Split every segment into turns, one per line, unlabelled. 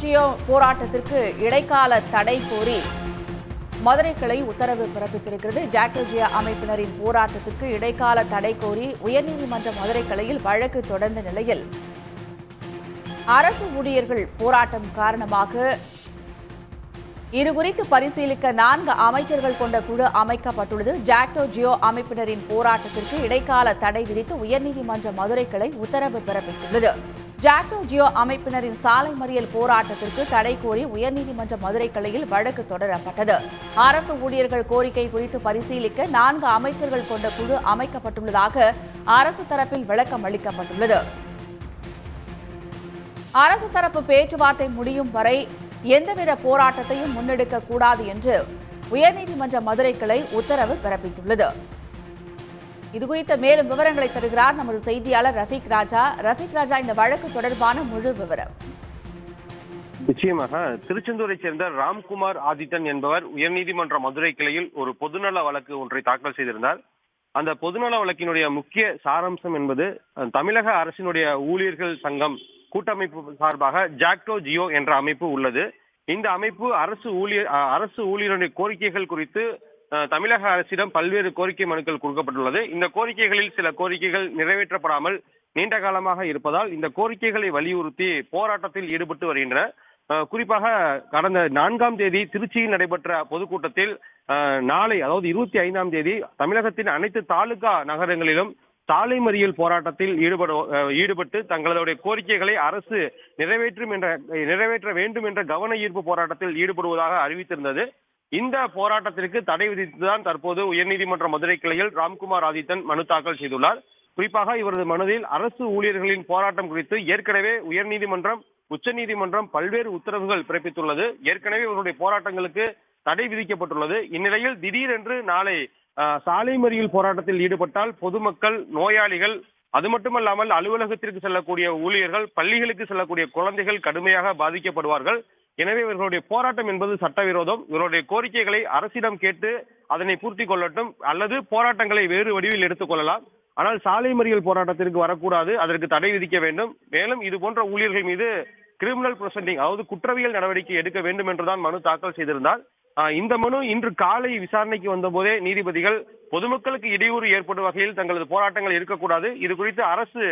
ஜியோ போராட்டத்திற்கு இடைக்கால தடை கோரி மதுரை கிளை உத்தரவு பிறப்பித்திருக்கிறது. ஜாக்டோ ஜியோ அமைப்பினரின் போராட்டத்திற்கு இடைக்கால தடை கோரி உயர்நீதிமன்ற மதுரை கிளையில் வழக்கு தொடர்ந்த நிலையில் அரசு ஊழியர்கள் போராட்டம் காரணமாக இதுகுறித்து பரிசீலிக்க 4 அமைச்சர்கள் கொண்ட குழு அமைக்கப்பட்டுள்ளது. ஜாக்டோ ஜியோ அமைப்பினரின் போராட்டத்திற்கு இடைக்கால தடை விதித்து உயர்நீதிமன்ற மதுரை கிளை உத்தரவு பிறப்பித்துள்ளது. ஜாக்டோ ஜியோ அமைப்பினரின் சாலை மறியல் போராட்டத்திற்கு தடை கோரி உயர்நீதிமன்ற மதுரை கிளையில் வழக்கு தொடரப்பட்டது. அரசு ஊழியர்கள் கோரிக்கை குறித்து பரிசீலிக்க 4 அமைச்சர்கள் கொண்ட குழு அமைக்கப்பட்டுள்ளதாக அரசு தரப்பில் விளக்கம் அளிக்கப்பட்டுள்ளது. அரசு தரப்பு பேச்சுவார்த்தை முடியும் வரை எந்தவித போராட்டத்தையும் முன்னெடுக்க கூடாது என்று உயர்நீதிமன்ற மதுரை கிளை உத்தரவு பிறப்பித்துள்ளது. இதுகுறித்த மேலும் விவரங்களை தருகிறார் நமது செய்தியாளர் ரஃபீக் ராஜா. ரஃபீக் ராஜா, இந்த வழக்கு தொடர்பான முழு விவரம்.
நிச்சயமாக திருச்செந்தூரை சேர்ந்த ராம்குமார் ஆதித்தன் என்பவர் உயர்நீதிமன்ற மதுரை கிளையில் ஒரு பொதுநல வழக்கு ஒன்றை தாக்கல் செய்திருந்தார். அந்த பொதுநல வழக்கினுடைய முக்கிய சாராம்சம் என்பது தமிழக அரசினுடைய ஊழியர்கள் சங்கம் கூட்டமைப்பு சார்பாக ஜாக்டோ ஜியோ என்ற அமைப்பு உள்ளது. இந்த அமைப்பு அரசு ஊழியருடைய கோரிக்கைகள் குறித்து தமிழக அரசிடம் பல்வேறு கோரிக்கை மனுக்கள் கொடுக்கப்பட்டுள்ளது. இந்த கோரிக்கைகளில் சில கோரிக்கைகள் நிறைவேற்றப்படாமல் நீண்ட காலமாக இருப்பதால் இந்த கோரிக்கைகளை வலியுறுத்தி போராட்டத்தில் ஈடுபட்டு வருகின்றன. குறிப்பாக கடந்த 4ஆம் தேதி திருச்சியில் நடைபெற்ற பொதுக்கூட்டத்தில் நாளை, அதாவது 25ஆம் தேதி தமிழகத்தின் அனைத்து தாலுகா நகரங்களிலும் சாலை மறியல் போராட்டத்தில் ஈடுபட்டு தங்களுடைய கோரிக்கைகளை அரசு நிறைவேற்ற வேண்டும் என்ற கவன ஈர்ப்பு போராட்டத்தில் ஈடுபடுவதாக அறிவித்திருந்தது. இந்த போராட்டத்திற்கு தடை விதித்துதான் தற்போது உயர்நீதிமன்ற மதுரை கிளையில் ராம்குமார் ஆதித்தன் மனு தாக்கல் செய்துள்ளார். குறிப்பாக இவரது மனுவில் அரசு ஊழியர்களின் போராட்டம் குறித்து ஏற்கனவே உயர்நீதிமன்றம், உச்சநீதிமன்றம் பல்வேறு உத்தரவுகள் பிறப்பித்துள்ளது. ஏற்கனவே இவருடைய போராட்டங்களுக்கு தடை விதிக்கப்பட்டுள்ளது. இந்நிலையில் திடீரென்று நாளை சாலை மறியல் போராட்டத்தில் ஈடுபட்டால் பொதுமக்கள், நோயாளிகள், அது மட்டுமல்லாமல் அலுவலகத்திற்கு செல்லக்கூடிய ஊழியர்கள், பள்ளிகளுக்கு செல்லக்கூடிய குழந்தைகள் கடுமையாக பாதிக்கப்படுவார்கள். எனவே இவர்களுடைய போராட்டம் என்பது சட்டவிரோதம். இவருடைய கோரிக்கைகளை அரசிடம் கேட்டு அதனை பூர்த்தி கொள்ளட்டும், அல்லது போராட்டங்களை வேறு வடிவில் எடுத்துக் கொள்ளலாம். ஆனால் சாலை மறியல் போராட்டத்திற்கு வரக்கூடாது, அதற்கு தடை விதிக்க வேண்டும். மேலும் இது போன்ற ஊழியர்கள் மீது கிரிமினல் ப்ரொசீடிங், அதாவது குற்றவியல் நடவடிக்கை எடுக்க வேண்டும் என்றுதான் மனு தாக்கல் செய்திருந்தார். இந்த மனு இன்று காலை விசாரணைக்கு வந்தபோதே நீதிபதிகள் பொதுமக்களுக்கு இடையூறு ஏற்படும் வகையில் தங்களது போராட்டங்கள் இருக்கக்கூடாது, இது குறித்து அரசு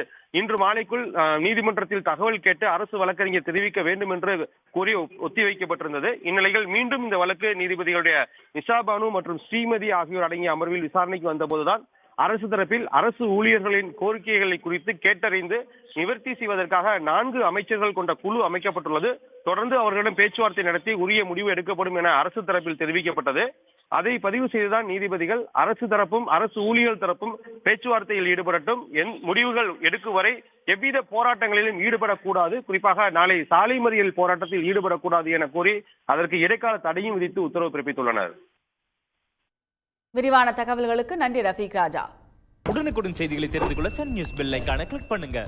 இன்று மாலைக்குள் நீதிமன்றத்தில் தகவல் கேட்டு அரசு வழக்கறிஞர் தெரிவிக்க வேண்டும் என்று கூறி ஒத்திவைக்கப்பட்டிருந்தது. இந்நிலையில் மீண்டும் இந்த வழக்கு நீதிபதிகளுடைய நிஷா பானு மற்றும் ஸ்ரீமதி ஆகியோர் அடங்கிய அமர்வில் விசாரணைக்கு வந்தபோதுதான் அரசு தரப்பில் அரசு ஊழியர்களின் கோரிக்கைகளை குறித்து கேட்டறிந்து நிவர்த்தி செய்வதற்காக 4 அமைச்சர்கள் கொண்ட குழு அமைக்கப்பட்டுள்ளது. தொடர்ந்து அவர்களிடம் பேச்சுவார்த்தை நடத்தி உரிய முடிவு எடுக்கப்படும் என அரசு தரப்பில் தெரிவிக்கப்பட்டது. அதை பதிவு செய்துதான் நீதிபதிகள் அரசு தரப்பும் அரசு ஊழியர் தரப்பும் பேச்சுவார்த்தையில் ஈடுபடட்டும், முடிவுகள் எடுக்கும் வரை எவ்வித போராட்டங்களிலும் ஈடுபடக்கூடாது, குறிப்பாக நாளை சாலை மறியல் போராட்டத்தில் ஈடுபடக்கூடாது என கூறி அதற்கு இடைக்கால தடையும் விதித்து உத்தரவு பிறப்பித்துள்ளனர்.
விரிவான தகவல்களுக்கு நன்றி ரஃபீக் ராஜா.
உடனுக்குடன் செய்திகளை தெரிந்து கொள்ள சன் நியூஸ் பெல் ஐகானை கிளிக் பண்ணுங்க.